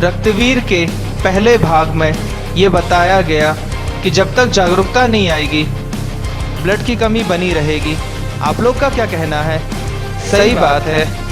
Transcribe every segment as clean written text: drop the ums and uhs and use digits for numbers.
रक्तवीर के पहले भाग में ये बताया गया कि जब तक जागरूकता नहीं आएगी ब्लड की कमी बनी रहेगी। आप लोग का क्या कहना है? सही बात है।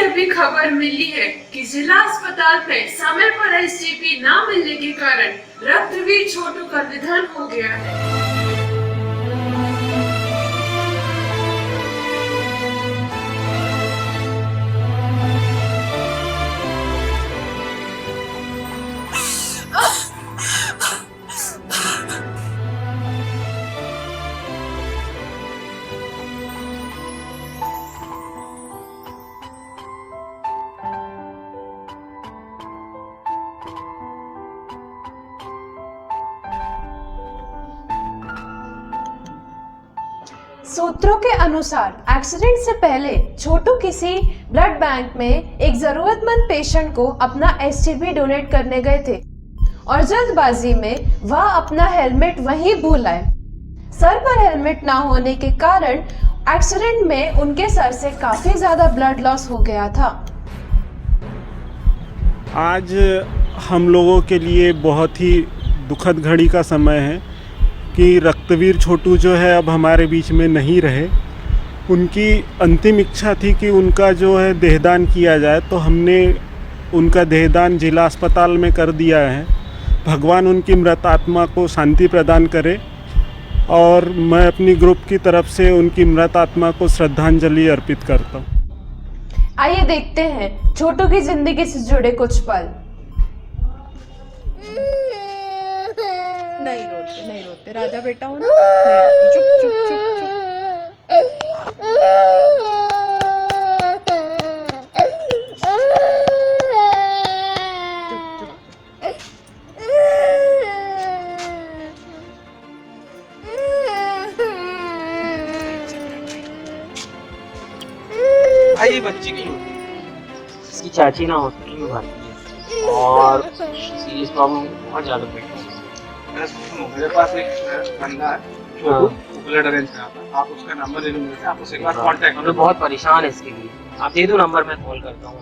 अभी खबर मिली है कि जिला अस्पताल में समय पर एसजीपी न मिलने के कारण रक्तवीर छोटू का निधन हो गया है। सूत्रों के अनुसार एक्सीडेंट से पहले छोटू किसी ब्लड बैंक में एक जरूरतमंद पेशेंट को अपना एसजीपी डोनेट करने गए थे और जल्दबाजी में वह अपना हेलमेट वहीं भूल आए। सर पर हेलमेट ना होने के कारण एक्सीडेंट में उनके सर से काफी ज्यादा ब्लड लॉस हो गया था। आज हम लोगों के लिए बहुत ही दुखद घड़ी का समय है कि रक्तवीर छोटू जो है अब हमारे बीच में नहीं रहे। उनकी अंतिम इच्छा थी कि उनका जो है देहदान किया जाए, तो हमने उनका देहदान जिला अस्पताल में कर दिया है। भगवान उनकी मृत आत्मा को शांति प्रदान करे और मैं अपनी ग्रुप की तरफ से उनकी मृत आत्मा को श्रद्धांजलि अर्पित करता हूँ। आइए देखते हैं छोटू की जिंदगी से जुड़े कुछ पल। नहीं रोते राजा बेटा हो ना। चुप चुप चुप चुप। आइए बच्ची की इसकी चाची ना हॉस्पिटल में भर्ती है और सीरियस प्रॉब्लम बहुत ज़्यादा पेट में। मेरे पास एक बंदा है छोटू, ब्लड अरेंज कराता है। आप उसका नंबर ले लो, आप उससे एक बार कांटेक्ट करो। बहुत परेशान है इसके लिए। आप दे दो नंबर, मैं कॉल करता हूँ।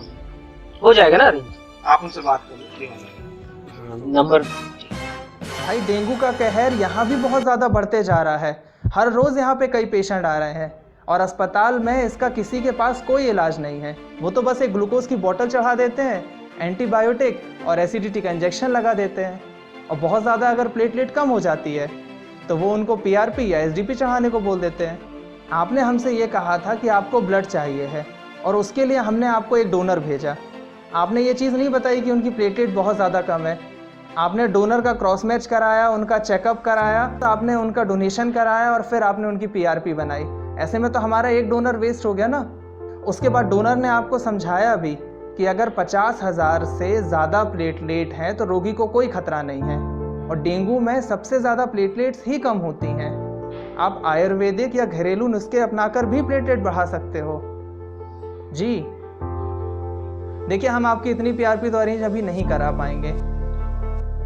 हो जाएगा ना अरेंज? आप उनसे बात कर लो। नंबर। भाई डेंगू का कहर यहाँ भी बहुत ज़्यादा बढ़ते जा रहा है। हर रोज़ यहाँ पे कई पेशेंट आ रहे हैं और अस्पताल में इसका किसी के पास कोई इलाज नहीं है। वो तो बस एक ग्लूकोज की बोतल चढ़ा देते हैं, एंटीबायोटिक और एसिडिटी का इंजेक्शन लगा देते हैं, और बहुत ज़्यादा अगर प्लेटलेट कम हो जाती है तो वो उनको पीआरपी या एसडीपी चढ़ाने को बोल देते हैं। आपने हमसे ये कहा था कि आपको ब्लड चाहिए है और उसके लिए हमने आपको एक डोनर भेजा। आपने ये चीज़ नहीं बताई कि उनकी प्लेटलेट बहुत ज़्यादा कम है। आपने डोनर का क्रॉस मैच कराया, उनका चेकअप कराया, तो आपने उनका डोनेशन कराया और फिर आपने उनकी पीआरपी बनाई। ऐसे में तो हमारा एक डोनर वेस्ट हो गया ना। उसके बाद डोनर ने आपको समझाया भी कि अगर 50,000 से ज़्यादा प्लेटलेट हैं तो रोगी को कोई खतरा नहीं है, और डेंगू में सबसे ज़्यादा प्लेटलेट्स ही कम होती हैं। आप आयुर्वेदिक या घरेलू नुस्खे अपनाकर भी प्लेटलेट बढ़ा सकते हो। जी देखिए, हम आपकी इतनी पीआरपी तो अरेंज अभी नहीं करा पाएंगे।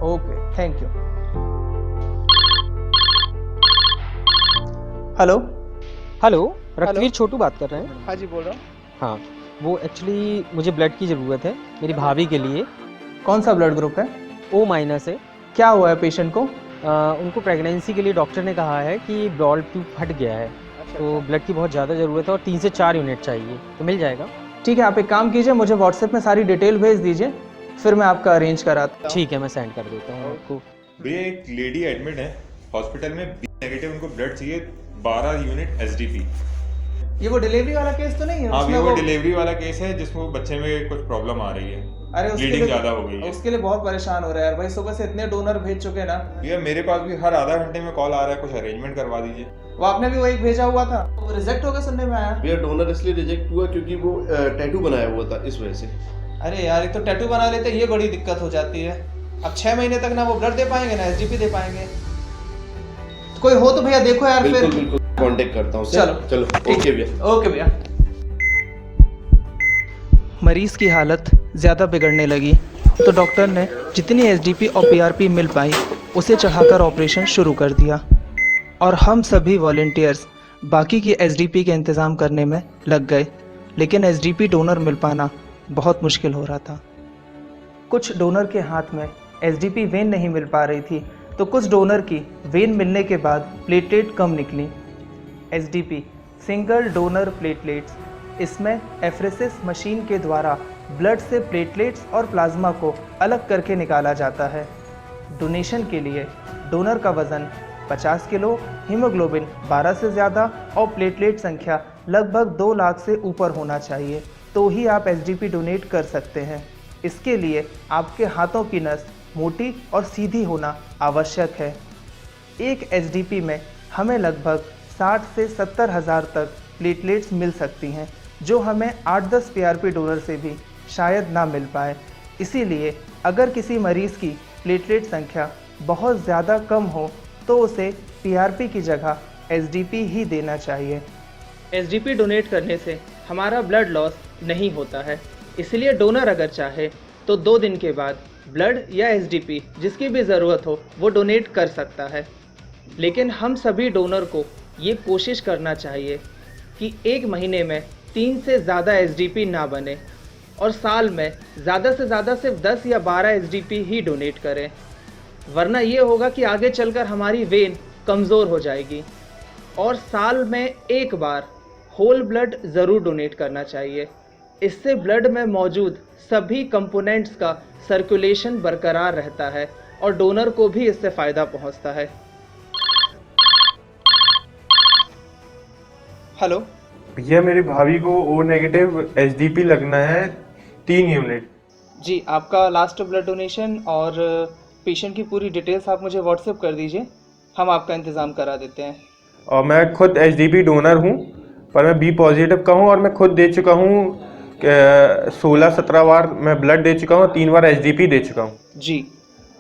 Okay, thank you. Hello hello, रक्तवीर छोटू बात कर रहे हैं? हाँ जी, बोल रहा हूँ। हाँ, वो एक्चुअली मुझे ब्लड की ज़रूरत है मेरी भाभी के लिए। कौन सा ब्लड ग्रुप है? O- है। क्या हुआ है पेशेंट को? उनको प्रेगनेंसी के लिए डॉक्टर ने कहा है कि ब्लड ट्यूब फट गया है। तो ब्लड की बहुत ज़्यादा ज़रूरत है और 3 से 4 यूनिट चाहिए, तो मिल जाएगा? ठीक है, आप एक काम कीजिए, मुझे व्हाट्सएप में सारी डिटेल भेज दीजिए, फिर मैं आपका अरेंज कराता हूँ। ठीक है, मैं सेंड कर देता हूँ आपको। भैया एक लेडी एडमिट है हॉस्पिटल में, बी नेगेटिव, उनको ब्लड चाहिए 12 यूनिट एसडीपी। ये वो डिलीवरी वाला केस तो नहीं है? हाँ भैया, वो डिलीवरी वाला केस है जिसमें बच्चे में कुछ प्रॉब्लम आ रही है। अरे उसके ब्लीडिंग लिए ज्यादा हो गई है। उसके लिए बहुत परेशान हो रहा है यार। भाई सुबह से इतने डोनर भेज चुके ना। भैया मेरे पास भी हर आधा घंटे में कॉल आ रहा है, कुछ अरेंजमेंट करवा दीजिए। वो आपने भी वो एक भेजा हुआ था, वो रिजेक्ट हो गया सुनने में आया। भैया डोनर इसलिए रिजेक्ट हुआ क्योंकि वो टैटू बनाया हुआ था, इस वजह से। अरे यार, एक तो टैटू बना लेते, ये बड़ी दिक्कत हो जाती है। अब 6 महीने तक ना वो ब्लड दे पाएंगे ना एसडीपी दे पाएंगे। कोई हो तो भैया देखो यार बिल्कुल फिर। बिल्कुल कांटेक्ट करता हूँ चलो चलो ठीक। ओके भैया। ओके भैया। मरीज की हालत ज़्यादा बिगड़ने लगी तो डॉक्टर ने जितनी एसडीपी और पीआरपी मिल पाई उसे चढ़ाकर ऑपरेशन शुरू कर दिया और हम सभी वॉलेंटियर्स बाकी की एसडीपी के इंतज़ाम करने में लग गए। लेकिन एसडीपी डोनर मिल पाना बहुत मुश्किल हो रहा था। कुछ डोनर के हाथ में एसडीपी वेन नहीं मिल पा रही थी तो कुछ डोनर की वेन मिलने के बाद प्लेटलेट कम निकली। एसडीपी सिंगल डोनर प्लेटलेट्स, इसमें एफ्रेसिस मशीन के द्वारा ब्लड से प्लेटलेट्स और प्लाज्मा को अलग करके निकाला जाता है। डोनेशन के लिए डोनर का वज़न 50 किलो, हीमोग्लोबिन 12 से ज़्यादा और प्लेटलेट संख्या लगभग 2 लाख से ऊपर होना चाहिए तो ही आप एसडीपी डोनेट कर सकते हैं। इसके लिए आपके हाथों की नस मोटी और सीधी होना आवश्यक है। एक एसडीपी में हमें लगभग 60 से 70 हज़ार तक प्लेटलेट्स मिल सकती हैं जो हमें 8-10 पीआरपी डोनर से भी शायद ना मिल पाए। इसीलिए अगर किसी मरीज़ की प्लेटलेट संख्या बहुत ज़्यादा कम हो तो उसे पीआरपी की जगह एसडीपी ही देना चाहिए। एसडीपी डोनेट करने से हमारा ब्लड लॉस नहीं होता है, इसलिए डोनर अगर चाहे तो 2 दिन के बाद ब्लड या एसडीपी जिसकी भी ज़रूरत हो वो डोनेट कर सकता है। लेकिन हम सभी डोनर को ये कोशिश करना चाहिए कि 1 महीने में 3 से ज़्यादा एसडीपी ना बने और साल में ज़्यादा से ज़्यादा सिर्फ 10 या 12 एसडीपी ही डोनेट करें, वरना ये होगा कि आगे चलकर हमारी वेन कमज़ोर हो जाएगी। और साल में 1 बार होल ब्लड ज़रूर डोनेट करना चाहिए। इससे ब्लड में मौजूद सभी कंपोनेंट्स का सर्कुलेशन बरकरार रहता है और डोनर को भी इससे फ़ायदा पहुंचता है। हेलो भैया, मेरी भाभी को ओ नेगेटिव एचडीपी लगना है 3 यूनिट। जी, आपका लास्ट ब्लड डोनेशन और पेशेंट की पूरी डिटेल्स आप मुझे व्हाट्सएप कर दीजिए, हम आपका इंतज़ाम करा देते हैं। और मैं खुद एचडीपी डोनर हूँ, पर मैं बी पॉजिटिव का हूँ और मैं खुद दे चुका हूँ 16-17 बार मैं ब्लड दे चुका हूँ, 3 बार एचडीपी दे चुका हूँ। जी,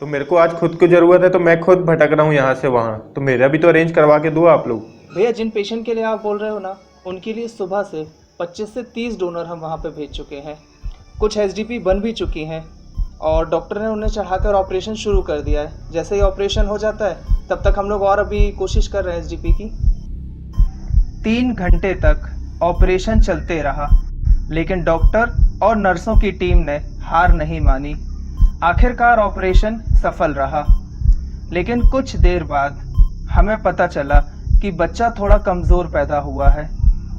तो मेरे को आज खुद को ज़रूरत है तो मैं खुद भटक रहा हूँ यहाँ से वहाँ, तो मेरा भी तो अरेंज करवा के दो आप लोग। भैया जिन पेशेंट के लिए आप बोल रहे हो ना, उनके लिए सुबह से 25 से 30 डोनर हम वहाँ पे भेज चुके हैं। कुछ एसडीपी बन भी चुकी हैं और डॉक्टर ने उन्हें चढ़ाकर ऑपरेशन शुरू कर दिया है। जैसे ही ऑपरेशन हो जाता है तब तक हम लोग और अभी कोशिश कर रहे हैं एसडीपी की। 3 घंटे तक ऑपरेशन चलते रहा लेकिन डॉक्टर और नर्सों की टीम ने हार नहीं मानी। आखिरकार ऑपरेशन सफल रहा, लेकिन कुछ देर बाद हमें पता चला कि बच्चा थोड़ा कमज़ोर पैदा हुआ है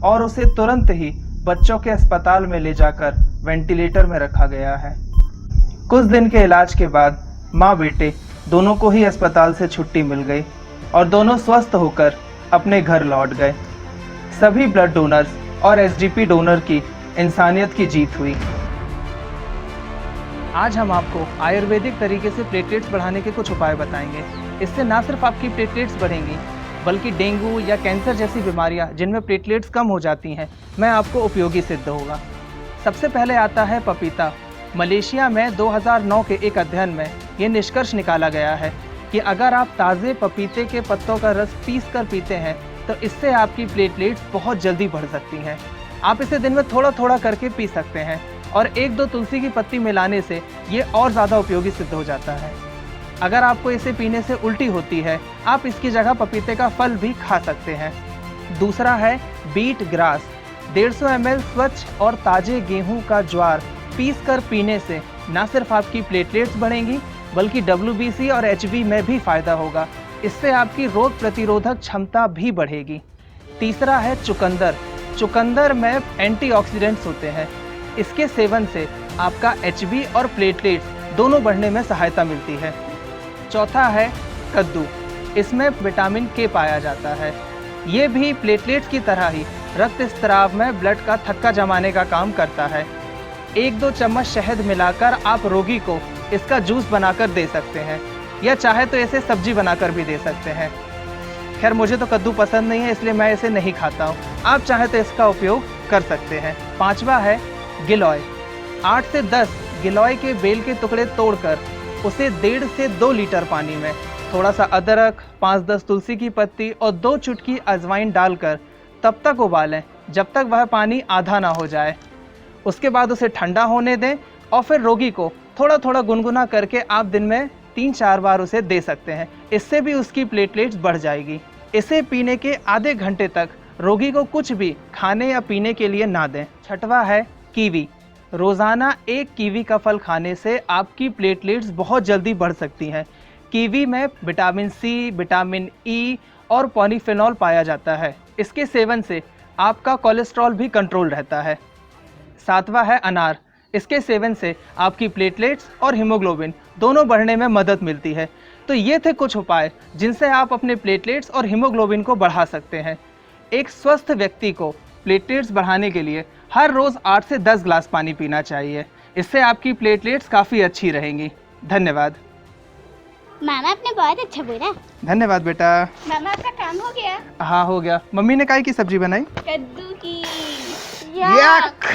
और उसे तुरंत ही बच्चों के अस्पताल में ले जाकर वेंटिलेटर में रखा गया है। कुछ दिन के इलाज के बाद माँ बेटे दोनों को ही अस्पताल से छुट्टी मिल गई और दोनों स्वस्थ होकर अपने घर लौट गए। सभी ब्लड डोनर्स और एसडीपी डोनर की इंसानियत की जीत हुई। आज हम आपको आयुर्वेदिक तरीके से प्लेटलेट्स बढ़ाने के कुछ उपाय बताएंगे। इससे ना सिर्फ आपकी प्लेटलेट्स बढ़ेंगी बल्कि डेंगू या कैंसर जैसी बीमारियां जिनमें प्लेटलेट्स कम हो जाती हैं में आपको उपयोगी सिद्ध होगा। सबसे पहले आता है पपीता। मलेशिया में 2009 के एक अध्ययन में ये निष्कर्ष निकाला गया है कि अगर आप ताज़े पपीते के पत्तों का रस पीस कर पीते हैं तो इससे आपकी प्लेटलेट्स बहुत जल्दी बढ़ सकती हैं। आप इसे दिन में थोड़ा थोड़ा करके पी सकते हैं और 1-2 तुलसी की पत्ती मिलाने से ये और ज़्यादा उपयोगी सिद्ध हो जाता है। अगर आपको इसे पीने से उल्टी होती है, आप इसकी जगह पपीते का फल भी खा सकते हैं। दूसरा है बीट ग्रास। 150 ml स्वच्छ और ताज़े गेहूं का ज्वार पीस कर पीने से न सिर्फ आपकी प्लेटलेट्स बढ़ेंगी बल्कि WBC और HB में भी फ़ायदा होगा। इससे आपकी रोग प्रतिरोधक क्षमता भी बढ़ेगी। तीसरा है चुकंदर। चुकंदर में एंटीऑक्सीडेंट्स होते हैं। इसके सेवन से आपका HB और प्लेटलेट्स दोनों बढ़ने में सहायता मिलती है। चौथा है कद्दू। इसमें विटामिन K पाया जाता है। ये भी प्लेटलेट्स की तरह ही रक्त स्त्राव में ब्लड का थक्का जमाने का काम करता है। 1-2 चम्मच शहद मिलाकर आप रोगी को इसका जूस बनाकर दे सकते हैं या चाहे तो इसे सब्जी बनाकर भी दे सकते हैं। खैर मुझे तो कद्दू पसंद नहीं है इसलिए मैं इसे नहीं खाता हूँ, आप चाहे तो इसका उपयोग कर सकते हैं। पांचवा है गिलोय। 8 से 10 गिलोय के बेल के टुकड़े तोड़कर उसे 1.5 से 2 लीटर पानी में थोड़ा सा अदरक, 5-10 तुलसी की पत्ती और 2 चुटकी अजवाइन डालकर तब तक उबालें जब तक वह पानी आधा ना हो जाए। उसके बाद उसे ठंडा होने दें और फिर रोगी को थोड़ा थोड़ा गुनगुना करके आप दिन में 3-4 बार उसे दे सकते हैं। इससे भी उसकी प्लेटलेट्स बढ़ जाएगी। इसे पीने के आधे घंटे तक रोगी को कुछ भी खाने या पीने के लिए ना दें। छठवा है कीवी। रोज़ाना 1 कीवी का फल खाने से आपकी प्लेटलेट्स बहुत जल्दी बढ़ सकती हैं। कीवी में विटामिन सी, विटामिन ई और पॉलीफेनॉल पाया जाता है। इसके सेवन से आपका कोलेस्ट्रॉल भी कंट्रोल रहता है। 7वां है अनार। इसके सेवन से आपकी प्लेटलेट्स और हीमोग्लोबिन दोनों बढ़ने में मदद मिलती है। तो ये थे कुछ उपाय जिनसे आप अपने प्लेटलेट्स और हीमोग्लोबिन को बढ़ा सकते हैं। एक स्वस्थ व्यक्ति को प्लेटलेट्स बढ़ाने के लिए हर रोज़ 8 से 10 ग्लास पानी पीना चाहिए। इससे आपकी प्लेटलेट्स काफ़ी अच्छी रहेंगी। धन्यवाद। मामा आपने बहुत अच्छा बोला। धन्यवाद बेटा। मामा आपका काम हो गया? हाँ हो गया। मम्मी ने काय की सब्जी बनाई? कद्दू की। यक!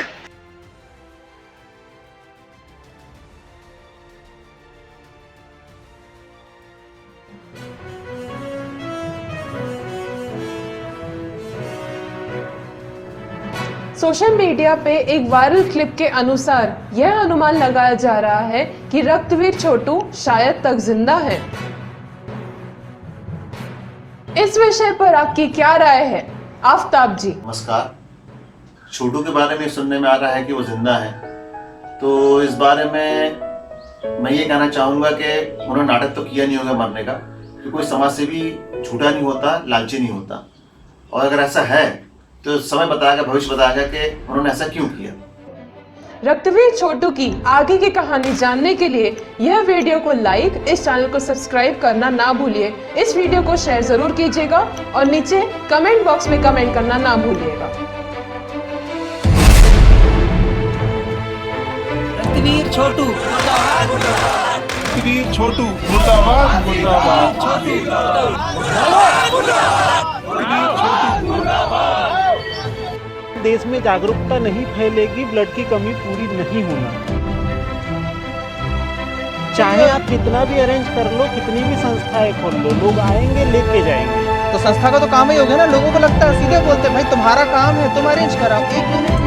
सोशल मीडिया पे एक वायरल क्लिप के अनुसार यह अनुमान लगाया जा रहा है कि रक्तवीर छोटू शायद तक जिंदा है। इस विषय पर आपकी क्या राय है आफ्ताब जी? नमस्कार। छोटू के बारे में सुनने में आ रहा है कि वो जिंदा है, तो इस बारे में मैं ये कहना चाहूँगा कि उन्होंने नाटक तो किया नहीं होगा मरने का, कि कोई समाज से भी झूठा नहीं होता, लालची नहीं होता। और अगर ऐसा है तो समय बताएगा, भविष्य बताएगा कि उन्होंने ऐसा क्यों किया। रक्तवीर छोटू की आगे की कहानी जानने के लिए यह वीडियो को लाइक, इस चैनल को सब्सक्राइब करना ना भूलिए। इस वीडियो को शेयर जरूर कीजिएगा और नीचे कमेंट बॉक्स में कमेंट करना ना भूलिएगा। रक्तवीर छोटू रक्तवीर छोटू मुर्दाबाद मुर्दाबाद। देश में जागरूकता नहीं फैलेगी, ब्लड की कमी पूरी नहीं होना। चाहे आप कितना भी अरेंज कर लो, कितनी भी संस्थाएं खोल लो, लोग आएंगे लेके जाएंगे। तो संस्था का तो काम ही हो गया ना। लोगों को लगता है, सीधे बोलते हैं भाई तुम्हारा काम है, तुम अरेंज कराओ। 1 यूनिट